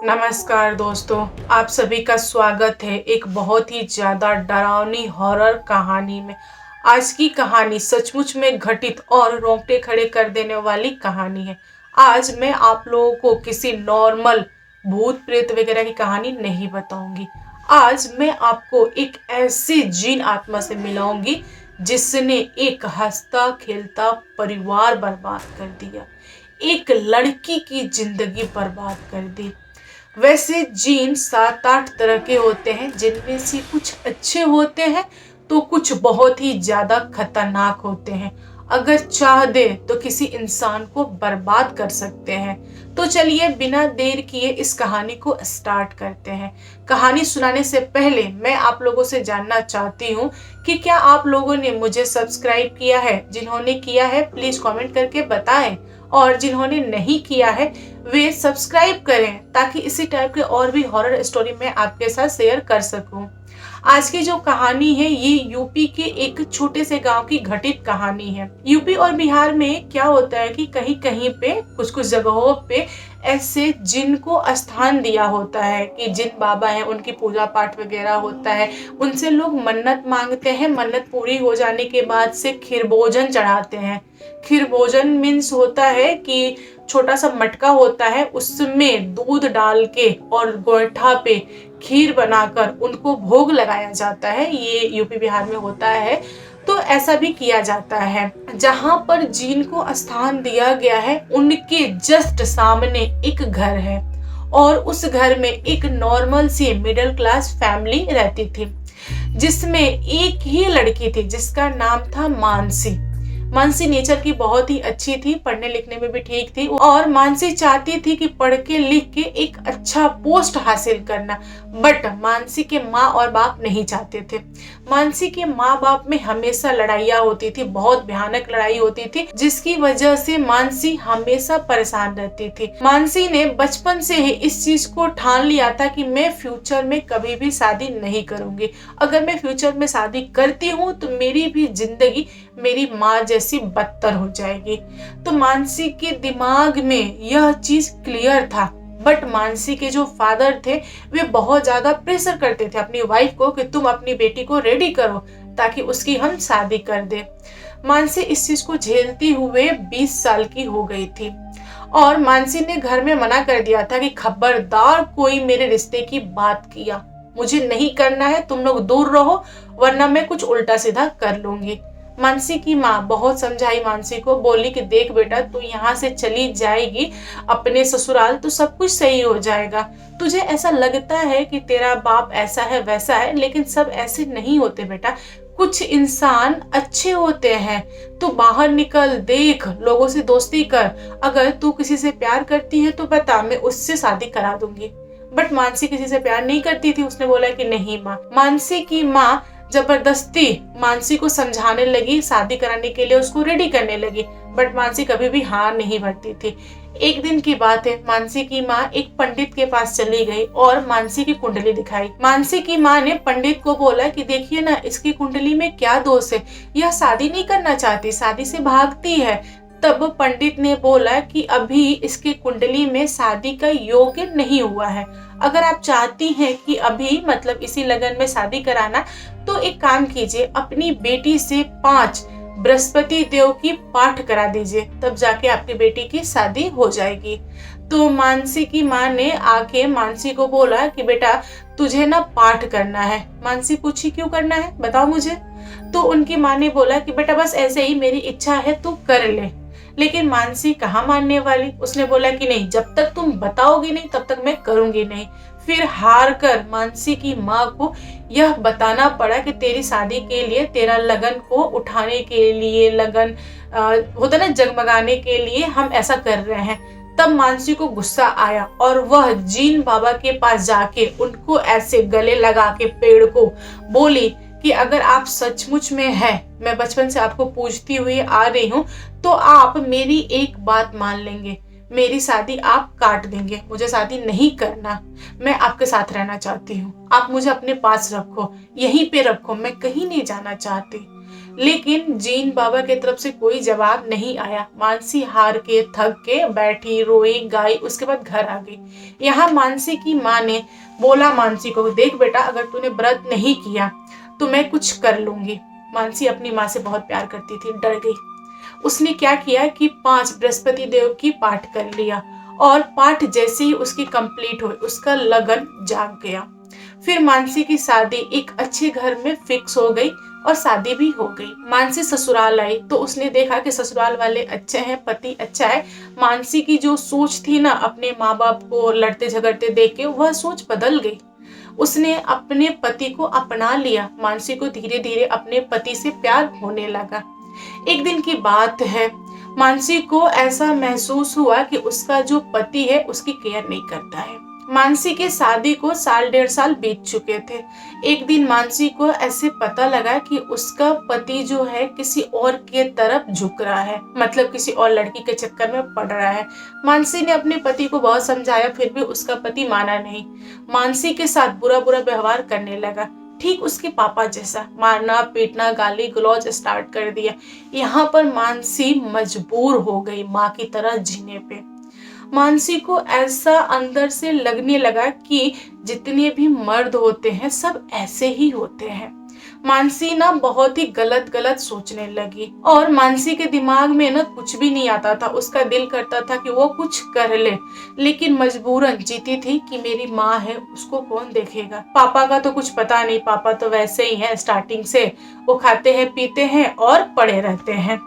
नमस्कार दोस्तों, आप सभी का स्वागत है एक बहुत ही ज़्यादा डरावनी हॉरर कहानी में। आज की कहानी सचमुच में घटित और रोंगटे खड़े कर देने वाली कहानी है। आज मैं आप लोगों को किसी नॉर्मल भूत प्रेत वगैरह की कहानी नहीं बताऊंगी। आज मैं आपको एक ऐसी जिन आत्मा से मिलाऊंगी जिसने एक हंसता खेलता परिवार बर्बाद कर दिया, एक लड़की की जिंदगी बर्बाद कर दी। वैसे जीन 7-8 तरह के होते हैं, जिनमें से कुछ अच्छे होते हैं तो कुछ बहुत ही ज्यादा खतरनाक होते हैं। अगर चाह दे तो किसी इंसान को बर्बाद कर सकते हैं। तो चलिए बिना देर किए इस कहानी को स्टार्ट करते हैं। कहानी सुनाने से पहले मैं आप लोगों से जानना चाहती हूँ कि क्या आप लोगों ने मुझे सब्सक्राइब किया है। जिन्होंने किया है प्लीज कमेंट करके बताएं, और जिन्होंने नहीं किया है वे सब्सक्राइब करें ताकि इसी टाइप के और भी हॉरर स्टोरी मैं आपके साथ शेयर कर सकूं। आज की जो कहानी है ये यूपी के एक छोटे से गांव की घटित कहानी है। यूपी और बिहार में क्या होता है कि कहीं कहीं पे कुछ कुछ जगहों पे ऐसे जिन को स्थान दिया होता है कि जिन बाबा हैं उनकी पूजा पाठ वगैरह होता है। उनसे लोग मन्नत मांगते हैं, मन्नत पूरी हो जाने के बाद से खीर भोजन चढ़ाते हैं। खीर भोजन मीन्स होता है कि छोटा सा मटका होता है, उसमें दूध डाल के और गोईठा पे खीर बनाकर उनको भोग लगाया जाता है। ये यूपी बिहार में होता है। तो ऐसा भी किया जाता है। जहां पर जीन को स्थान दिया गया है उनके जस्ट सामने एक घर है, और उस घर में एक नॉर्मल सी मिडिल क्लास फैमिली रहती थी, जिसमें एक ही लड़की थी जिसका नाम था मानसी। मानसी नेचर की बहुत ही अच्छी थी, पढ़ने लिखने में भी ठीक थी, और मानसी चाहती थी कि पढ़ के लिख के एक अच्छा पोस्ट हासिल करना। बट मानसी के माँ और बाप नहीं चाहते थे। मानसी के माँ बाप में हमेशा लड़ाइयाँ होती थी, बहुत भयानक लड़ाई होती थी, जिसकी वजह से मानसी हमेशा परेशान रहती थी। मानसी ने बचपन से ही इस चीज को ठान लिया था कि मैं फ्यूचर में कभी भी शादी नहीं करूंगी। अगर मैं फ्यूचर में शादी करती हूँ तो मेरी भी जिंदगी मेरी माँ जैसी बदतर हो जाएगी। तो मानसी के दिमाग में यह चीज क्लियर था। बट मानसी के जो फादर थे वे बहुत ज्यादा प्रेशर करते थे अपनी वाइफ को कि तुम अपनी बेटी को रेडी करो ताकि उसकी हम शादी कर दे। मानसी इस चीज को झेलती हुए 20 साल की हो गई थी, और मानसी ने घर में मना कर दिया था कि खबरदार कोई मेरे रिश्ते की बात किया, मुझे नहीं करना है, तुम लोग दूर रहो वरना मैं कुछ उल्टा सीधा कर लूंगी। मानसी की माँ बहुत समझाई मानसी को, बोली कि देख बेटा तू यहाँ से चली जाएगी अपने ससुराल तो सब कुछ सही हो जाएगा। तुझे ऐसा लगता है कि तेरा बाप ऐसा है वैसा है, लेकिन सब ऐसे नहीं होते बेटा। कुछ इंसान अच्छे होते हैं, तू बाहर निकल, देख, लोगों से दोस्ती कर। अगर तू किसी से प्यार करती है तो बता, मैं उससे शादी करा दूंगी। बट मानसी किसी से प्यार नहीं करती थी। उसने बोला कि नहीं माँ। मानसी की माँ जबरदस्ती मानसी को समझाने लगी, शादी कराने के लिए उसको रेडी करने लगी। बट मानसी कभी भी हाँ नहीं भरती थी। एक दिन की बात है, मानसी की माँ एक पंडित के पास चली गई और मानसी की कुंडली दिखाई। मानसी की माँ ने पंडित को बोला कि देखिए ना, इसकी कुंडली में क्या दोष है, यह शादी नहीं करना चाहती, शादी से भागती है। तब पंडित ने बोला कि अभी इसकी कुंडली में शादी का योग्य नहीं हुआ है। अगर आप चाहती हैं कि अभी मतलब इसी लगन में शादी कराना, तो एक काम कीजिए, अपनी बेटी से 5 बृहस्पति देव की पाठ करा दीजिए, तब जाके आपकी बेटी की शादी हो जाएगी। तो मानसी की माँ ने आके मानसी को बोला कि बेटा तुझे ना पाठ करना है। मानसी पूछी क्यों करना है, बताओ मुझे। तो उनकी माँ ने बोला कि बेटा बस ऐसे ही मेरी इच्छा है, तू कर ले। लेकिन मानसी कहाँ मानने वाली। उसने बोला कि नहीं, जब तक तुम बताओगी नहीं तब तक मैं करूंगी नहीं। फिर हार कर मानसी की माँ को यह बताना पड़ा कि तेरी शादी के लिए, तेरा लगन को उठाने के लिए, लगन होता ना जगमगाने के लिए हम ऐसा कर रहे हैं। तब मानसी को गुस्सा आया और वह जीन बाबा के पास जाके उनको ऐसे गले लगा के पेड़ को बोली कि अगर आप सचमुच में हैं, मैं बचपन से आपको पूछती हुई आ रही हूँ, तो आप मेरी एक बात मान लेंगे, मेरी शादी आप काट देंगे, मुझे शादी नहीं करना, मैं आपके साथ रहना चाहती हूँ, आप मुझे अपने पास रखो, यहीं पे रखो, मैं कहीं नहीं जाना चाहती। लेकिन जीन बाबा की तरफ से कोई जवाब नहीं आया। मानसी हार के थक के बैठी, रोई, गाई, उसके बाद घर आ गई। यहाँ मानसी की माँ ने बोला मानसी को, देख बेटा, अगर तूने व्रत नहीं किया तो मैं कुछ कर लूंगी। मानसी अपनी माँ से बहुत प्यार करती थी, डर गई। उसने क्या किया कि 5 बृहस्पति देव की पाठ कर लिया और पाठ जैसे ही उसकी कंप्लीट हुई, उसका लगन जाग गया। फिर मानसी की शादी एक अच्छे घर में फिक्स हो गई और शादी भी हो गई। मानसी ससुराल आई तो उसने देखा कि ससुराल वाले अच्छे हैं, पति अच्छा है। मानसी की जो सोच थी ना, अपने माँ बाप को लड़ते झगड़ते देख के, वह सोच बदल गई। उसने अपने पति को अपना लिया। मानसी को धीरे धीरे अपने पति से प्यार होने लगा। एक दिन की बात है, मानसी को ऐसा महसूस हुआ कि उसका जो पति है उसकी केयर नहीं करता है। मानसी के शादी को 1.5 साल बीत चुके थे। एक दिन मानसी को ऐसे पता लगा कि उसका पति जो है किसी और के तरफ झुक रहा है, मतलब किसी और लड़की के चक्कर में पड़ रहा है। मानसी ने अपने पति को बहुत समझाया, फिर भी उसका पति माना नहीं। मानसी के साथ बुरा बुरा व्यवहार करने लगा, ठीक उसके पापा जैसा, मारना पीटना, गाली गलौज स्टार्ट कर दिया। यहाँ पर मानसी मजबूर हो गई माँ की तरह जीने पे। मानसी को ऐसा अंदर से लगने लगा कि जितने भी मर्द होते हैं सब ऐसे ही होते हैं। मानसी ना बहुत ही गलत गलत सोचने लगी और मानसी के दिमाग में ना कुछ भी नहीं आता था। उसका दिल करता था कि वो कुछ कर ले, लेकिन मजबूरन जीती थी कि मेरी माँ है, उसको कौन देखेगा। पापा का तो कुछ पता नहीं, पापा तो वैसे ही हैं स्टार्टिंग से, वो खाते हैं पीते हैं और पड़े रहते हैं।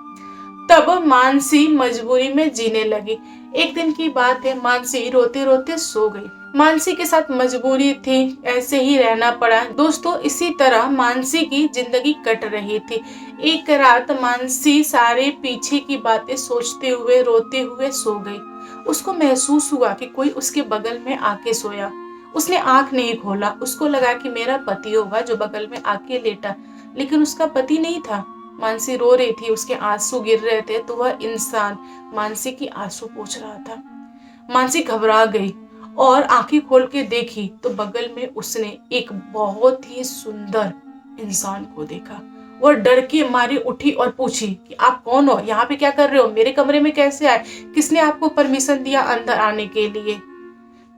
तब मानसी मजबूरी में जीने लगी। एक दिन की बात है, मानसी रोते रोते सो गई। मानसी के साथ मजबूरी थी, ऐसे ही रहना पड़ा। दोस्तों, इसी तरह मानसी की जिंदगी कट रही थी। एक रात मानसी सारे पीछे की बातें सोचते हुए रोते हुए सो गई। उसको महसूस हुआ कि कोई उसके बगल में आके सोया। उसने आंख नहीं खोला। उसको लगा कि मेरा पति होगा जो बगल में आके लेटा, लेकिन उसका पति नहीं था। मानसी रो रही थी, उसके आंसू गिर रहे थे, तो वह इंसान मानसी की आंसू पोंछ रहा था। मानसी घबरा गई और आंखें खोल के देखी तो बगल में उसने एक बहुत ही सुंदर इंसान को देखा। वह डर के मारे उठी और पूछी कि आप कौन हो, यहाँ पे क्या कर रहे हो, मेरे कमरे में कैसे आए, किसने आपको परमिशन दिया अंदर आने के लिए।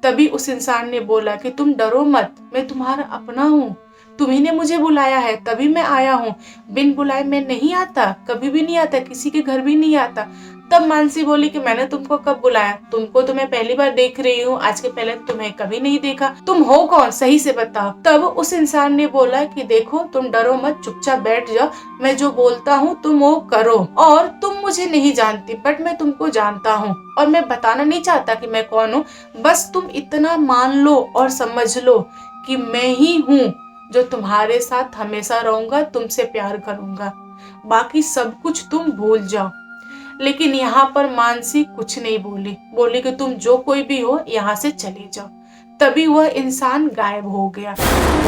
तभी उस इंसान ने बोला कि तुम डरो मत, मैं तुम्हारा अपना हूँ, तुम्ही ने मुझे बुलाया है तभी मैं आया हूँ। बिन बुलाए मैं नहीं आता, कभी भी नहीं आता, किसी के घर भी नहीं आता। तब मानसी बोली कि मैंने तुमको कब बुलाया, तुमको तो मैं पहली बार देख रही हूँ, आज के पहले तुम्हें कभी नहीं देखा, तुम हो कौन, सही से बताओ। तब उस इंसान ने बोला कि देखो, तुम डरो मत, चुपचाप बैठ जाओ, मैं जो बोलता हूँ तुम वो करो। और तुम मुझे नहीं जानती बट मैं तुमको जानता हूँ और मैं बताना नहीं चाहता कि मैं कौन हूँ, बस तुम इतना मान लो और समझ लो कि मैं ही हूँ जो तुम्हारे साथ हमेशा रहूंगा, तुमसे प्यार करूंगा, बाकी सब कुछ तुम भूल जाओ। लेकिन यहाँ पर मानसी कुछ नहीं बोली, बोली कि तुम जो कोई भी हो यहाँ से चले जाओ। तभी वह इंसान गायब हो गया।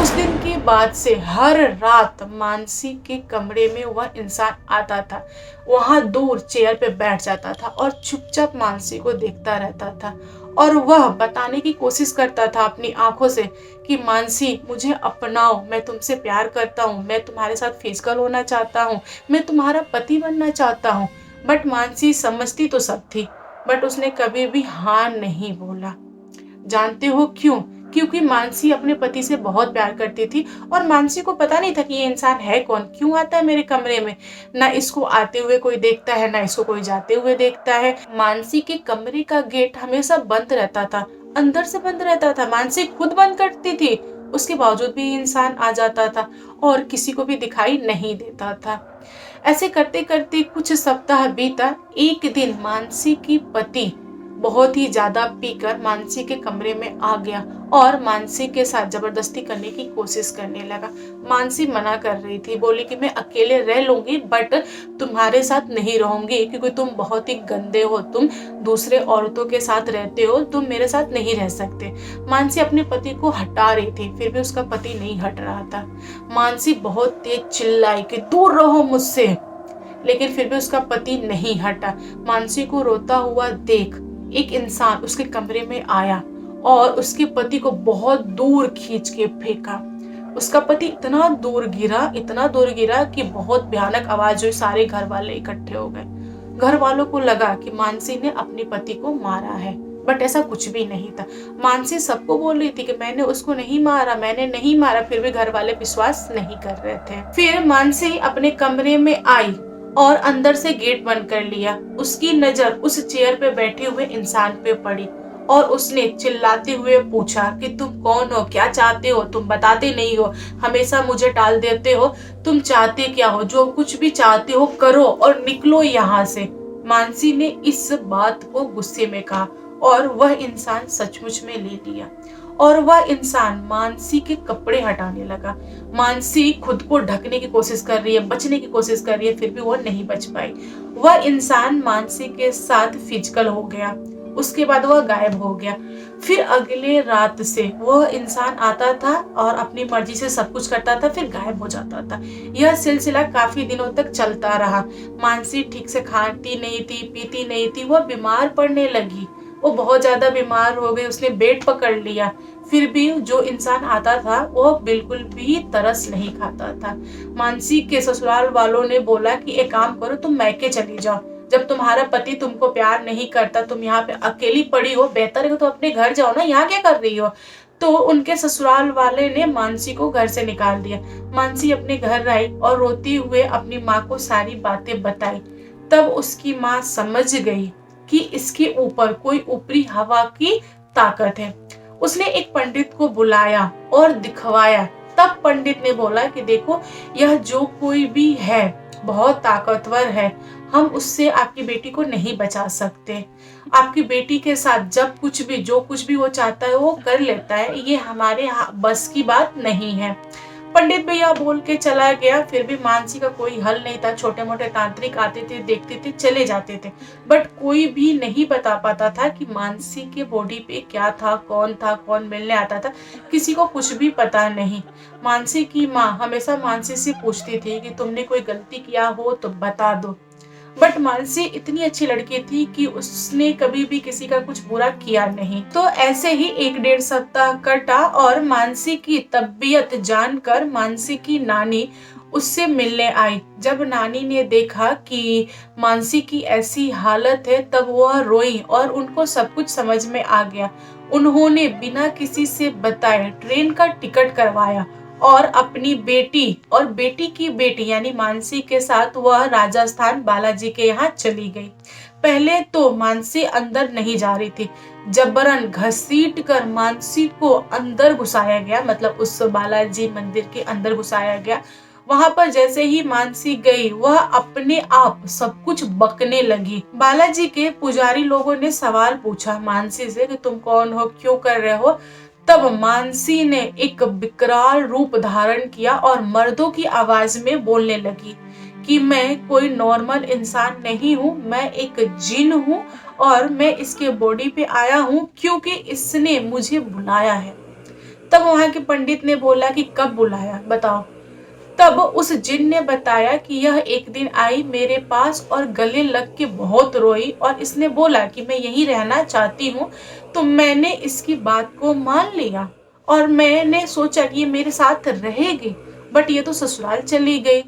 उस दिन के बाद से हर रात मानसी के कमरे में वह इंसान आता था, वहां दूर चेयर पे बैठ जाता था और चुपचाप मानसी को देखता रहता था और वह बताने की कोशिश करता था अपनी आंखों से कि मानसी मुझे अपनाओ, मैं तुमसे प्यार करता हूँ, मैं तुम्हारे साथ फिजिकल होना चाहता हूँ, मैं तुम्हारा पति बनना चाहता हूँ। बट मानसी समझती तो सब थी, बट उसने कभी भी हाँ नहीं बोला। जानते हो क्यों? क्योंकि मानसी अपने पति से बहुत प्यार करती थी और मानसी को पता नहीं था कि ये इंसान है कौन, क्यों आता है मेरे कमरे में। ना इसको आते हुए कोई देखता है, ना इसको कोई जाते हुए देखता है। मानसी के कमरे का गेट हमेशा बंद रहता था, अंदर से बंद रहता था, मानसी खुद बंद करती थी, उसके बावजूद भी इंसान आ जाता था और किसी को भी दिखाई नहीं देता था। ऐसे करते करते कुछ सप्ताह बीता। एक दिन मानसी की पति बहुत ही ज्यादा पीकर मानसी के कमरे में आ गया और मानसी के साथ जबरदस्ती करने की कोशिश करने लगा। मानसी मना कर रही थी, बोली कि मैं अकेले रह लूंगी बट तुम्हारे साथ नहीं रहूंगी क्योंकि तुम बहुत ही गंदे हो, तुम दूसरे औरतों के साथ रहते हो, तुम मेरे साथ नहीं रह सकते। मानसी अपने पति को हटा रही थी, फिर भी उसका पति नहीं हट रहा था। मानसी बहुत तेज चिल्लाई कि दूर रहो मुझसे, लेकिन फिर भी उसका पति नहीं हटा। मानसी को रोता हुआ देख एक इंसान उसके कमरे में आया और उसके पति को बहुत दूर खींच के फेंका। उसका पति इतना दूर गिरा कि बहुत भयानक आवाज हुई। सारे घर वाले इकट्ठे हो गए। घर वालों को लगा कि मानसी ने अपने पति को मारा है, बट ऐसा कुछ भी नहीं था। मानसी सबको बोल रही थी कि मैंने उसको नहीं मारा, मैंने नहीं मारा, फिर भी घर वाले विश्वास नहीं कर रहे थे। फिर मानसी अपने कमरे में आई और अंदर से गेट बंद कर लिया। उसकी नजर उस चेयर पे बैठे हुए इंसान पे पड़ी और उसने चिल्लाते हुए पूछा कि तुम कौन हो, क्या चाहते हो, तुम बताते नहीं हो, हमेशा मुझे टाल देते हो, तुम चाहते क्या हो, जो कुछ भी चाहते हो करो और निकलो यहाँ से। मानसी ने इस बात को गुस्से में कहा और वह इंसान सचमुच में ले लिया और वह इंसान मानसी के कपड़े हटाने लगा। मानसी खुद को ढकने की कोशिश कर रही है, बचने की कोशिश कर रही है, फिर भी वो नहीं बच पाई। वह इंसान मानसी के साथ फिजिकल हो गया, उसके बाद वह गायब हो गया। फिर अगले रात से वह इंसान आता था और अपनी मर्जी से सब कुछ करता था, फिर गायब हो जाता था। यह सिलसिला काफी दिनों तक चलता रहा। मानसी ठीक से खाती नहीं थी, पीती नहीं थी, वह बीमार पड़ने लगी। वो बहुत ज्यादा बीमार हो गई, उसने बेड पकड़ लिया। फिर भी जो इंसान आता था वो बिल्कुल भी तरस नहीं खाता था। मानसी के ससुराल वालों ने बोला कि एक काम करो, तुम मैके चली जाओ, जब तुम्हारा पति तुमको प्यार नहीं करता, तुम यहाँ पे अकेली पड़ी हो, बेहतर है तो अपने घर जाओ ना, यहाँ क्या कर रही हो। तो उनके ससुराल वाले ने मानसी को घर से निकाल दिया। मानसी अपने घर आई और रोती हुए अपनी माँ को सारी बातें बताई। तब उसकी माँ समझ गई कि इसके ऊपर कोई ऊपरी हवा की ताकत है। उसने एक पंडित को बुलाया और दिखवाया। तब पंडित ने बोला कि देखो, यह जो कोई भी है बहुत ताकतवर है, हम उससे आपकी बेटी को नहीं बचा सकते। आपकी बेटी के साथ जब कुछ भी जो कुछ भी वो चाहता है वो कर लेता है, ये हमारे बस की बात नहीं है। पंडित भैया बोल के चला गया। फिर भी मानसी का कोई हल नहीं था। छोटे मोटे तांत्रिक आते थे, देखते थे, चले जाते थे, बट कोई भी नहीं बता पाता था कि मानसी के बॉडी पे क्या था, कौन मिलने आता था, किसी को कुछ भी पता नहीं। मानसी की माँ हमेशा मानसी से पूछती थी कि तुमने कोई गलती किया हो तो बता दो, बट मानसी इतनी अच्छी लड़की थी कि उसने कभी भी किसी का कुछ बुरा किया नहीं। तो ऐसे ही 1-1.5 सप्ताह कटा और मानसी की तबीयत जानकर मानसी की नानी उससे मिलने आई। जब नानी ने देखा कि मानसी की ऐसी हालत है तब वह रोई और उनको सब कुछ समझ में आ गया। उन्होंने बिना किसी से बताए ट्रेन का टिकट करवाया और अपनी बेटी और बेटी की बेटी यानी मानसी के साथ वह राजस्थान बालाजी के यहाँ चली गई। पहले तो मानसी अंदर नहीं जा रही थी, जबरन घसीट कर मानसी को अंदर घुसाया गया, मतलब उस बालाजी मंदिर के अंदर घुसाया गया। वहां पर जैसे ही मानसी गई वह अपने आप सब कुछ बकने लगी। बालाजी के पुजारी लोगों ने सवाल पूछा मानसी से कि तुम कौन हो, क्यों कर रहे हो। तब मानसी ने एक विकराल रूप धारण किया और मर्दों की आवाज में बोलने लगी कि मैं कोई नॉर्मल इंसान नहीं हूँ, मैं एक जिन हूँ और मैं इसके बॉडी पे आया हूँ क्योंकि इसने मुझे बुलाया है। तब वहां के पंडित ने बोला कि कब बुलाया बताओ। तब उस जिन ने बताया कि यह एक दिन आई मेरे पास और गले लग के बहुत रोई और इसने बोला कि मैं यहीं रहना चाहती हूँ। तो मैंने इसकी बात को मान लिया और मैंने सोचा कि ये मेरे साथ रहेगी, बट ये तो ससुराल चली गई।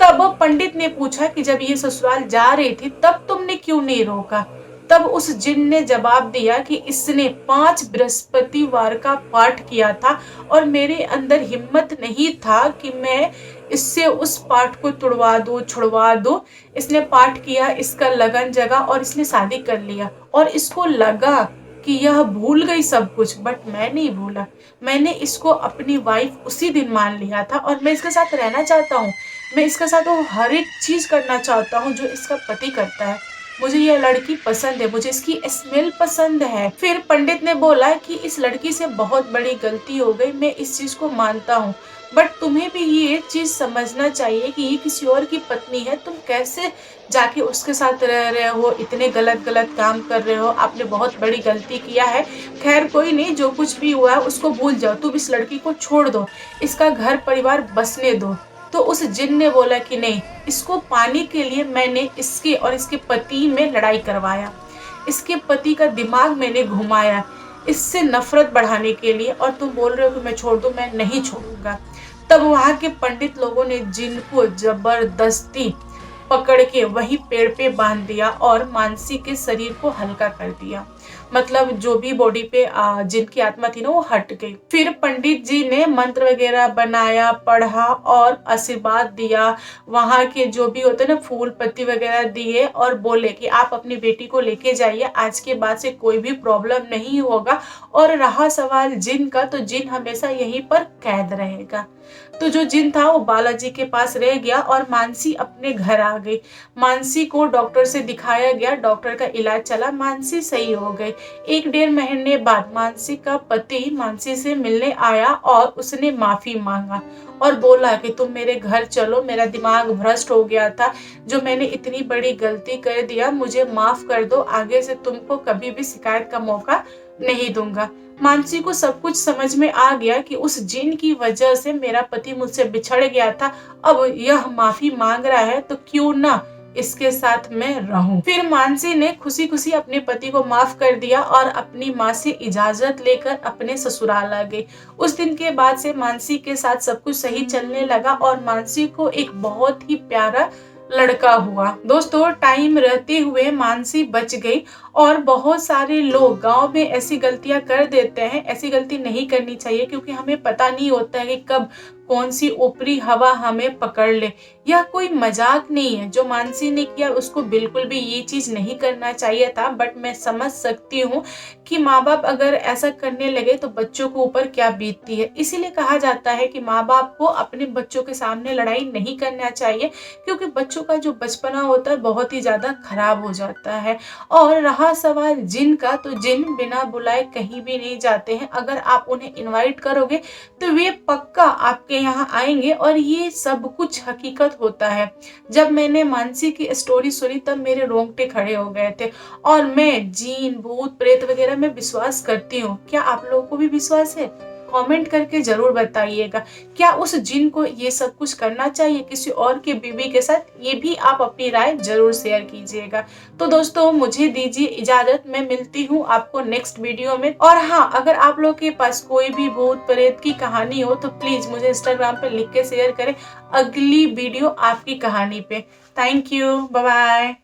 तब पंडित ने पूछा कि जब ये ससुराल जा रही थी तब तुमने क्यों नहीं रोका। तब उस जिन ने जवाब दिया कि इसने 5 बृहस्पतिवार का पाठ किया था और मेरे अंदर हिम्मत नहीं था कि मैं इससे उस पाठ को छुड़वा दूं। इसने पाठ किया, इसका लगन जगा और इसने शादी कर लिया और इसको लगा कि यह भूल गई सब कुछ, बट मैं नहीं भूला। मैंने इसको अपनी वाइफ उसी दिन मान लिया था और मैं इसके साथ रहना चाहता हूँ। मैं इसके साथ वो हर एक चीज करना चाहता हूँ जो इसका पति करता है। मुझे ये लड़की पसंद है, मुझे इसकी स्मेल पसंद है। फिर पंडित ने बोला कि इस लड़की से बहुत बड़ी गलती हो गई, मैं इस चीज को मानता हूँ, बट तुम्हें भी ये चीज समझना चाहिए कि ये किसी और की पत्नी है, तुम कैसे जाके उसके साथ रह रहे हो, इतने गलत गलत काम कर रहे हो, आपने बहुत बड़ी गलती किया है। खैर कोई नहीं, जो कुछ भी हुआ है उसको भूल जाओ, तुम इस लड़की को छोड़ दो, इसका घर परिवार बसने दो। तो उस जिन ने बोला कि नहीं, इसको पाने के लिए मैंने इसके और इसके पति में लड़ाई करवाया, इसके पति का दिमाग मैंने घुमाया, इससे नफरत बढ़ाने के लिए, और तुम बोल रहे हो कि मैं छोड़ दूं, मैं नहीं छोड़ूंगा। तब वहां के पंडित लोगों ने जिन को जबरदस्ती पकड़ के वही पेड़ पे बांध दिया और मानसी के शरीर को हल्का कर दिया। मतलब जो भी बॉडी पे जिनकी आत्मा थी ना वो हट गई। फिर पंडित जी ने मंत्र वगैरह बनाया, पढ़ा और आशीर्वाद दिया। वहां के जो भी होते ना फूल पत्ती वगैरह दिए और बोले कि आप अपनी बेटी को लेके जाइए, आज के बाद से कोई भी प्रॉब्लम नहीं होगा। और रहा सवाल जिन का, तो जिन हमेशा यहीं पर कैद रहेगा। तो जो जिन था वो बालाजी के पास रह गया और मानसी अपने घर आ गई। मानसी को डॉक्टर से दिखाया गया, डॉक्टर का इलाज चला, मानसी सही हो गई। 1-1.5 महीने बाद मानसी का पति मानसी से मिलने आया और उसने माफी मांगा और बोला कि तुम मेरे घर चलो, मेरा दिमाग भ्रष्ट हो गया था, जो मैंने इतनी बड़ी गलती कर दिया, मुझे माफ कर दो, आगे से तुमको कभी भी शिकायत का मौका नहीं दूंगा। मानसी को सब कुछ समझ में आ गया कि उस जिन की वजह से मेरा पति मुझसे बिछड़ गया था, अब यह माफी मांग रहा है तो क्यों ना इसके साथ मैं रहूं। फिर मानसी ने खुशी खुशी अपने पति को माफ कर दिया और अपनी माँ से इजाजत लेकर अपने ससुराल आ गई। उस दिन के बाद से मानसी के साथ सब कुछ सही चलने लगा और मानसी को एक बहुत ही प्यारा लड़का हुआ। दोस्तों, टाइम रहते हुए मानसी बच गई और बहुत सारे लोग गांव में ऐसी गलतियां कर देते हैं। ऐसी गलती नहीं करनी चाहिए क्योंकि हमें पता नहीं होता है कि कब कौन सी ऊपरी हवा हमें पकड़ ले। यह कोई मजाक नहीं है, जो मानसी ने किया उसको बिल्कुल भी ये चीज नहीं करना चाहिए था। बट मैं समझ सकती हूँ कि माँ बाप अगर ऐसा करने लगे तो बच्चों के ऊपर क्या बीतती है। इसीलिए कहा जाता है कि माँ बाप को अपने बच्चों के सामने लड़ाई नहीं करना चाहिए, क्योंकि बच्चों का जो बचपना होता है बहुत ही ज्यादा खराब हो जाता है। और रहा सवाल जिन का, तो जिन बिना बुलाए कहीं भी नहीं जाते हैं। अगर आप उन्हें इनवाइट करोगे तो वे पक्का आपके यहाँ आएंगे और ये सब कुछ हकीकत होता है। जब मैंने मानसी की स्टोरी सुनी तब मेरे रोंगटे खड़े हो गए थे। और मैं जीन भूत प्रेत वगैरह में विश्वास करती हूँ। क्या आप लोगों को भी विश्वास है? कमेंट करके जरूर बताइएगा। क्या उस जिन को ये सब कुछ करना चाहिए किसी और की बीवी के साथ? ये भी आप अपनी राय जरूर शेयर कीजिएगा। तो दोस्तों, मुझे दीजिए इजाजत, मैं मिलती हूँ आपको नेक्स्ट वीडियो में। और हाँ, अगर आप लोग के पास कोई भी भूत प्रेत की कहानी हो तो प्लीज मुझे इंस्टाग्राम पे लिख के शेयर करें अगली वीडियो आपकी कहानी पे। Thank you, bye bye.